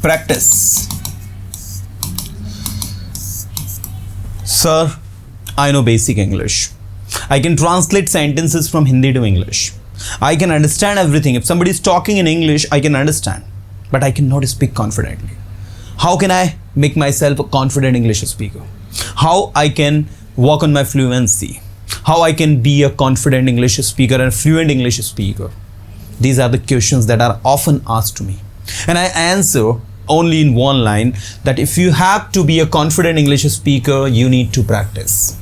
Practice. Sir, I know basic English. I can translate sentences from Hindi to English. I can understand everything. If somebody is talking in English, I can understand, but I cannot speak confidently. How can I make myself a confident English speaker? How I can work on my fluency? How I can be a confident English speaker and a fluent English speaker? These are the questions that are often asked to me. And I answer only in one line, that if you have to be a confident English speaker, you need to practice.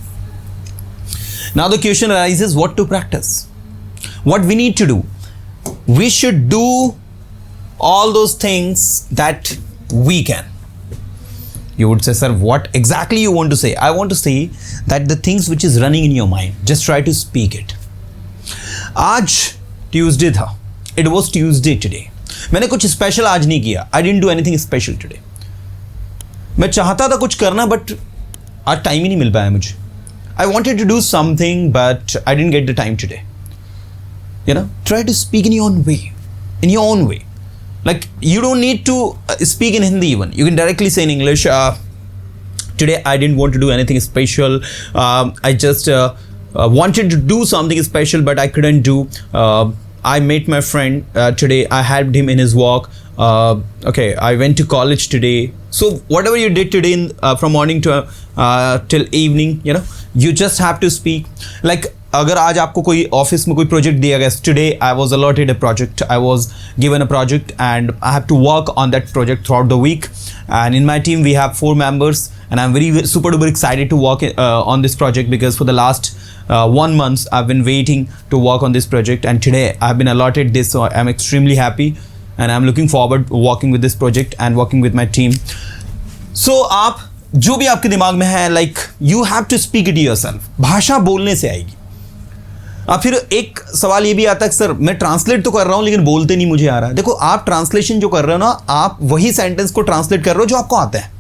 Now the question arises, what to practice? What we need to do? We should do all those things that we can. You would say, sir, what exactly you want to say? I want to say that the things which is running in your mind, just try to speak it. आज Tuesday था. It was Tuesday today. मैंने कुछ special आज नहीं किया. I didn't do anything special today. मैं चाहता था कुछ करना, बट आज टाइम ही नहीं मिल पाया मुझे. I wanted to do something, but I didn't get the time today. You know, try to speak in your own way. In your own way. Like, you don't need to speak in Hindi even. You can directly say in English, today I didn't want to do anything special. I just wanted to do something special, but I couldn't do. I met my friend today. I helped him in his work. Okay, I went to college today. So whatever you did today from morning to till evening, you know, you just have to speak. Like, अगर आज आपको कोई office में कोई project दिया गया, today I was allotted a project, I was given a project and I have to work on that project throughout the week. And in my team we have 4 members, and I'm very super duper excited to work on this project, because for the last 1 month I've been waiting to work on this project, and today I've been allotted this, so I'm extremely happy and I'm looking forward to working with this project and working with my team. So आप जो भी आपके दिमाग में है, like you have to speak it yourself. भाषा बोलने से आएगी. अब फिर एक सवाल ये भी आता है, सर मैं ट्रांसलेट तो कर रहा हूँ लेकिन बोलते नहीं मुझे आ रहा है. देखो, आप ट्रांसलेशन जो कर रहे हो ना, आप वही सेंटेंस को ट्रांसलेट कर रहे हो जो आपको आता है.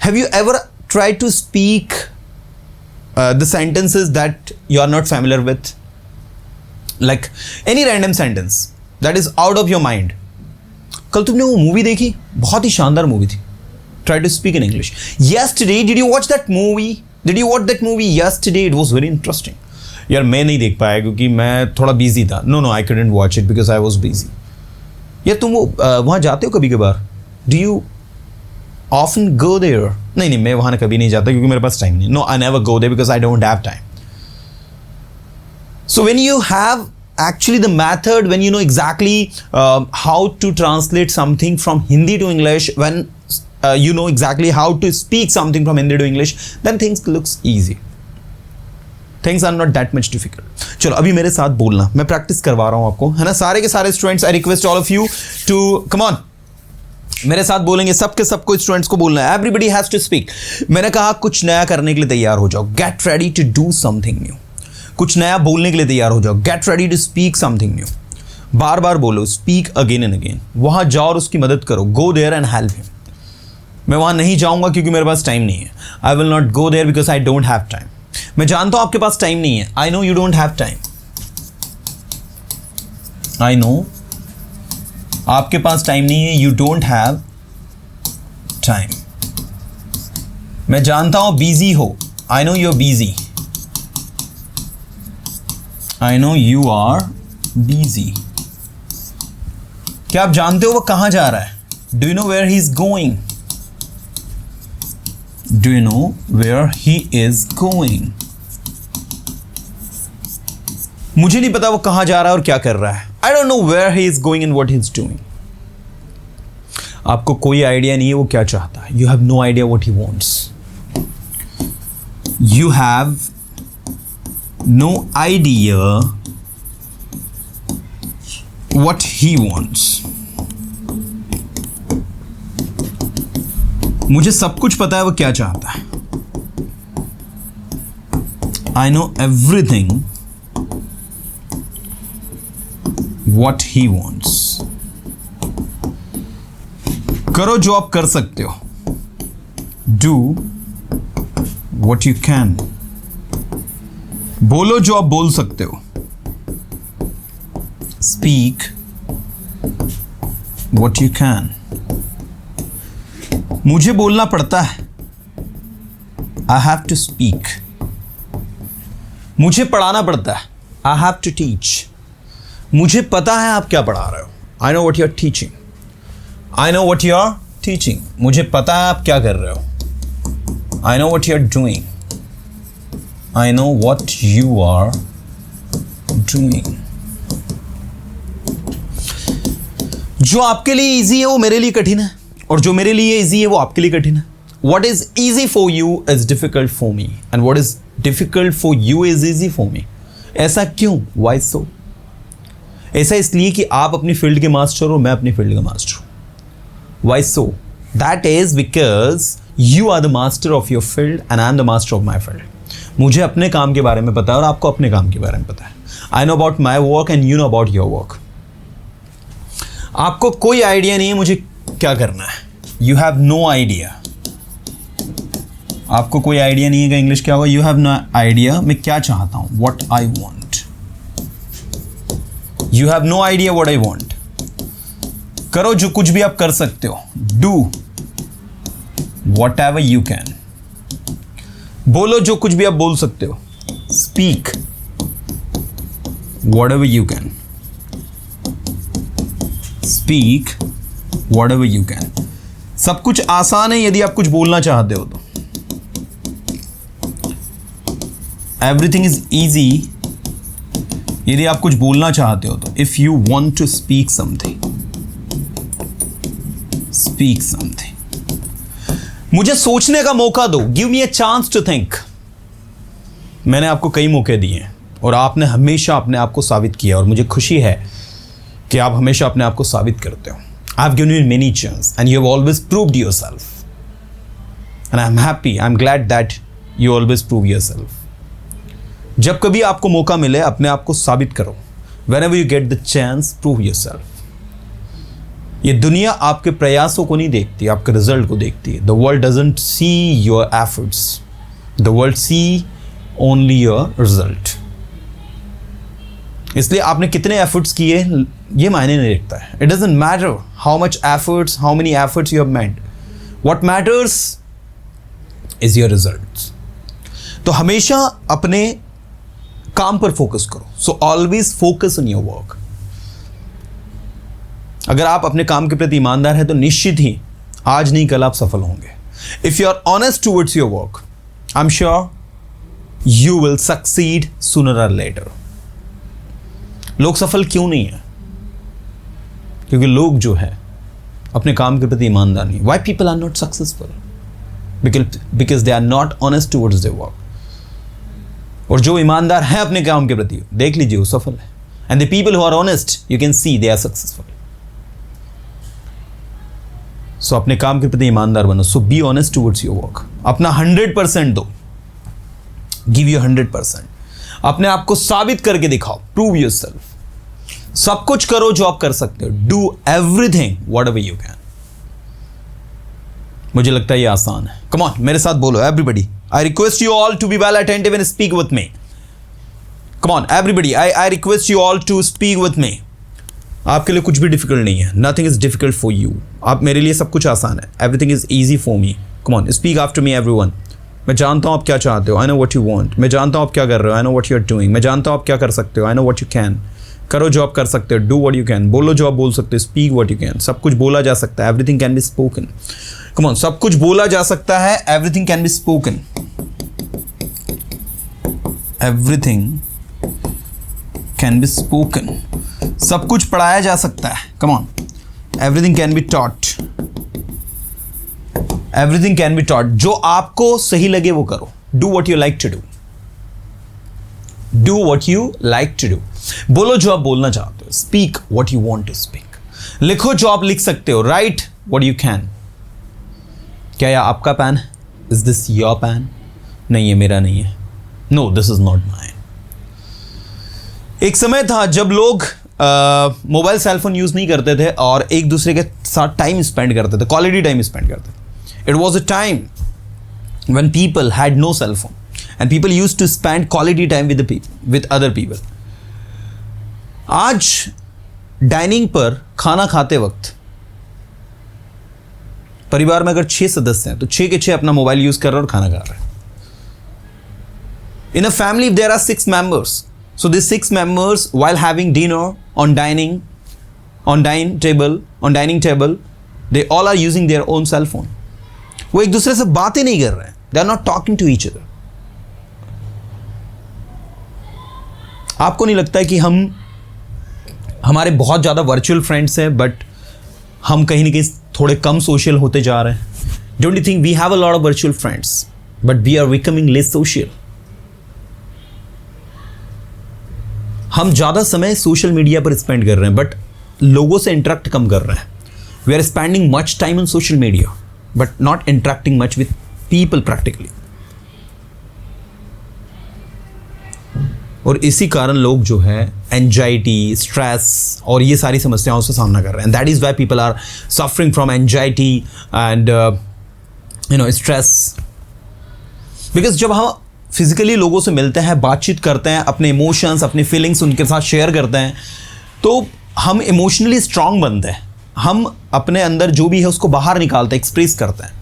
Have you ever try to speak the sentences that you are not familiar with? Like any random sentence that is out of your mind. कल तुमने वो मूवी देखी, बहुत ही शानदार मूवी थी. Try to speak in English. Yesterday did you watch that movie? Did you watch that movie yesterday? It was very interesting. यार मैं नहीं देख पाया क्योंकि मैं थोड़ा बिजी था. No, I couldn't watch it because I was busy. यार तुम वहाँ जाते हो कभी कभार? Do you often go there? नहीं, मैं वहाँ कभी नहीं जाता क्योंकि मेरे पास टाइम नहीं. No, I never go there because I don't have time. So when you have actually the method, when you know exactly how to translate something from Hindi to English, when you know exactly how to speak something from Hindi to English, then things looks easy. Things are not that much difficult. चलो अभी मेरे साथ बोलना, मैं practice करवा रहा हूँ आपको, है ना. सारे के सारे students, I request all of you to come on, मेरे साथ बोलेंगे. सबके सबको स्टूडेंट्स को बोलना है. Everybody has to speak. मैंने कहा कुछ नया करने के लिए तैयार हो जाओ. Get ready to do something new. कुछ नया बोलने के लिए तैयार हो जाओ. Get ready to speak something new. बार बार बोलो, स्पीक अगेन एंड अगेन. वहाँ जाओ और उसकी मदद करो. Go there and help him. मैं वहाँ नहीं जाऊँगा क्योंकि मेरे पास टाइम नहीं है. I will not go there because I don't have time. मैं जानता हूँ आपके पास टाइम नहीं है. I know you don't have time. I know आपके पास टाइम नहीं है. You don't have time. मैं जानता हूँ बिजी हो. I know you are busy. I know you are busy. क्या आप जानते हो वो कहाँ जा रहा है? Do you know where he is going? Do you know where he is going? मुझे नहीं पता वो कहाँ जा रहा है और क्या कर रहा है. I don't know where he is going and what he is doing. आपको कोई आइडिया नहीं है वो क्या चाहता है. You have no idea what he wants. You have no idea what he wants. मुझे सब कुछ पता है वो क्या चाहता है. I know everything what he wants. करो जो आप कर सकते हो. Do what you can. बोलो जो आप बोल सकते हो. Speak what you can. मुझे बोलना पड़ता है, I have to speak. मुझे पढ़ाना पड़ता है, I have to teach. मुझे पता है आप क्या पढ़ा रहे हो, I know what you're teaching. I know what you're teaching. मुझे पता है आप क्या कर रहे हो, I know what you're doing. I know what you are doing. जो आपके लिए इजी है वो मेरे लिए कठिन है, और जो मेरे लिए इजी है वो आपके लिए कठिन है. What is easy for you is difficult for me, and what is difficult for you is easy for me. ऐसा क्यों? Why so? ऐसा इसलिए कि आप अपनी फील्ड के मास्टर हो, मैं अपनी फील्ड का मास्टर हूं. Why so? That is because you are the master of your field and I am the master of my field. मुझे अपने काम के बारे में पता है और आपको अपने काम के बारे में पता है. I know about my work and you know about your work. आपको कोई आइडिया नहीं है मुझे क्या करना है. You have no idea. आपको कोई आइडिया नहीं है कि इंग्लिश क्या होगा. You have no idea मैं क्या चाहता हूं. What I want. You have no idea what I want. करो जो कुछ भी आप कर सकते हो. Do whatever you can. बोलो जो कुछ भी आप बोल सकते हो. Speak whatever you can. Speak whatever you can. सब कुछ आसान है यदि आप कुछ बोलना चाहते हो तो. Everything is easy यदि आप कुछ बोलना चाहते हो तो. If you want to speak something, speak something. मुझे सोचने का मौका दो. Give me a chance to think. मैंने आपको कई मौके दिए हैं और आपने हमेशा अपने आप को साबित किया, और मुझे खुशी है कि आप हमेशा अपने आप को साबित करते हो. I've given you many chances and you have always proved yourself. And I'm happy, I'm glad that you always prove yourself. जब कभी आपको मौका मिले अपने आप को साबित करो. Whenever you get the chance, prove yourself. ये दुनिया आपके प्रयासों को नहीं देखती, आपके रिजल्ट को देखती है. The world doesn't see your efforts. The world see only your result. इसलिए आपने कितने एफर्ट्स किए ये मायने नहीं रखता है. It doesn't matter how much efforts, how many efforts you have made. What matters is your results. तो हमेशा अपने काम पर फोकस करो. So always focus on your work. अगर आप अपने काम के प्रति ईमानदार हैं तो निश्चित ही आज नहीं कल आप सफल होंगे. If you are honest towards your work, I'm sure you will succeed sooner or later. लोग सफल क्यों नहीं है? क्योंकि लोग जो है अपने काम के प्रति ईमानदार नहीं. Why people are not successful? Because they are not honest towards their work. और जो ईमानदार हैं अपने काम के प्रति, देख लीजिए वो सफल है. And the people who are honest, you can see they are successful. So अपने काम के प्रति ईमानदार बनो. So be honest towards your work. अपना 100% दो. Give you 100%. अपने आप को साबित करके दिखाओ. Prove yourself. सब कुछ करो जो आप कर सकते हो. Do everything whatever you can. मुझे लगता है ये आसान है. Come on, मेरे साथ बोलो everybody. I request you all to be well attentive and speak with me. Come on everybody. I request you all to speak with me. आपके लिए कुछ भी डिफिकल्ट नहीं है. Nothing is difficult for you. आप मेरे लिए सब कुछ आसान है. Everything is easy for me. Come on, speak after me everyone. मैं जानता हूँ आप क्या चाहते हो. I know what you want. मैं जानता हूँ आप क्या कर रहे हो. I know what you are doing. मैं जानता हूँ आप क्या कर सकते हो. I know what you can. करो जो आप कर सकते हो. Do what you can. बोलो जो आप बोल सकते हो. Speak what you can. सब कुछ बोला जा सकता है. Everything can be spoken. Come on, सब कुछ बोला जा सकता है. Everything can be spoken. Everything can be spoken. सब कुछ पढ़ाया जा सकता है. Come on. Everything can be taught. Everything can be taught. जो आपको सही लगे वो करो. Do what you like to do. Do what you like to do. बोलो जो आप बोलना चाहते हो. Speak what you want to speak. लिखो जो आप लिख सकते हो. Write what you can. क्या यह आपका पेन है? Is this your pen? नहीं, ये मेरा नहीं है. No, this is not mine. एक समय था जब लोग मोबाइल सेलफोन यूज नहीं करते थे और एक दूसरे के साथ टाइम स्पेंड करते थे. क्वालिटी टाइम स्पेंड करते थे. It was a time when people had no cell phone and people used to spend quality time with other people. आज डाइनिंग पर खाना खाते वक्त परिवार में अगर 6 सदस्य हैं तो 6 के 6 अपना मोबाइल यूज कर रहे हैं और खाना खा रहे हैं. In a family, if there are 6 members, so these 6 members, while having dinner on dining table, they all are using their own cell phone. वो एक दूसरे से बातें नहीं कर रहे हैं. They are not talking to each other. आपको नहीं लगता है कि हमारे बहुत ज़्यादा वर्चुअल फ्रेंड्स हैं, बट हम कहीं ना कहीं थोड़े कम सोशल होते जा रहे हैं? Don't you think we have a lot of virtual friends, but we are becoming less social? हम ज़्यादा समय सोशल मीडिया पर स्पेंड कर रहे हैं, बट लोगों से इंटरेक्ट कम कर रहे हैं. We are spending much time on social media but not interacting much with people practically. और इसी कारण लोग जो है एंजाइटी, स्ट्रेस और ये सारी समस्याओं से सामना कर रहे हैं. That is why people are suffering from anxiety and stress. Because जब हम फिजिकली लोगों से मिलते हैं, बातचीत करते हैं, अपने इमोशंस, अपनी फीलिंग्स उनके साथ शेयर करते हैं, तो हम इमोशनली स्ट्रांग बनते हैं. हम अपने अंदर जो भी है उसको बाहर निकालते हैं, एक्सप्रेस करते हैं.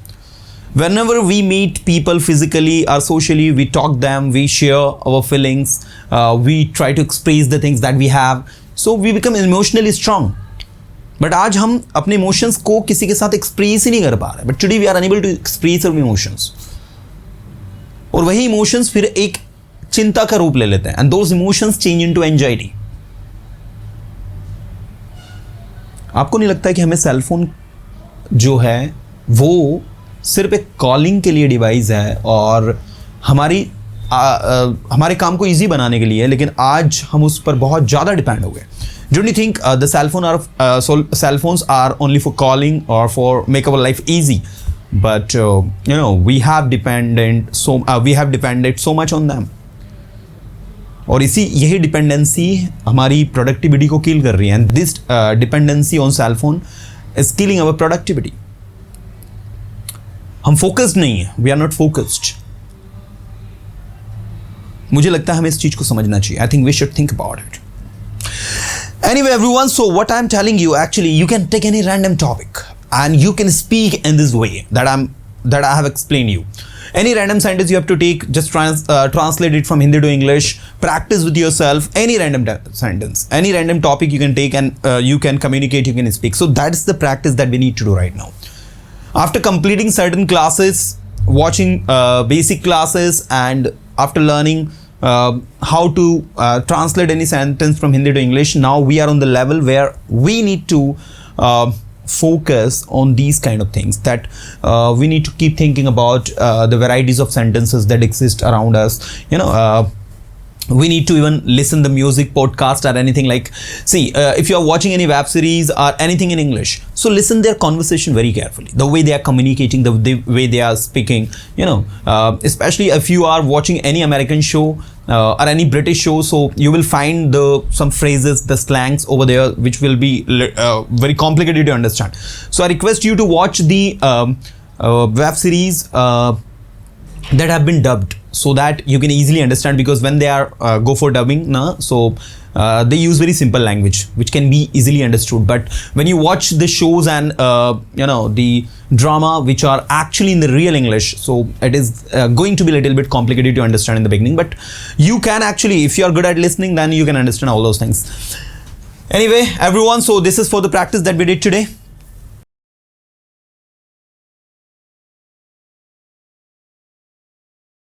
Whenever we meet people physically or socially, we talk them, we share our feelings, we try to express the things that we have, so we become emotionally strong. But आज हम अपने इमोशंस को किसी के साथ express ही नहीं कर पा रहे. But today we are unable to express our emotions. और वही इमोशंस फिर एक चिंता का रूप ले लेते हैं, and those emotions change into anxiety. आपको नहीं लगता है कि हमें सेल फोन जो है वो सिर्फ एक कॉलिंग के लिए डिवाइस है और हमारे काम को इजी बनाने के लिए, लेकिन आज हम उस पर बहुत ज़्यादा डिपेंड हो गए. Don't you think the cell phones are only for calling or for make our life easy? But we have depended so much on them. और यही डिपेंडेंसी हमारी प्रोडक्टिविटी को किल कर रही है. And this dependency on sale phone is killing our productivity. हम focused नहीं है, वी आर नॉट फोकस्ड. मुझे लगता है हमें इस चीज को समझना चाहिए. I think we should think about it. Anyway, everyone, so what I'm telling you, actually, you can take any random topic and you can speak in this way that I have explained you. Any random sentence you have to take, just translate it from Hindi to English, practice with yourself, any random sentence, any random topic you can take and you can communicate, you can speak. So that's the practice that we need to do right now. After completing certain classes, watching basic classes, and after learning how to translate any sentence from Hindi to English, now we are on the level where we need to focus on these kind of things, that we need to keep thinking about the varieties of sentences that exist around us. We need to even listen the music, podcast, or anything like. See, if you are watching any web series or anything in English, so listen their conversation very carefully. The way they are communicating, the way they are speaking. Especially if you are watching any American show or any British show, so you will find some phrases, the slangs over there, which will be very complicated to understand. So I request you to watch the web series that have been dubbed, so that you can easily understand, because when they are go for dubbing they use very simple language which can be easily understood. But when you watch the shows and the drama which are actually in the real English, so it is going to be a little bit complicated to understand in the beginning, but you can actually, if you are good at listening, then you can understand all those things. Anyway, everyone, so this is for the practice that we did today.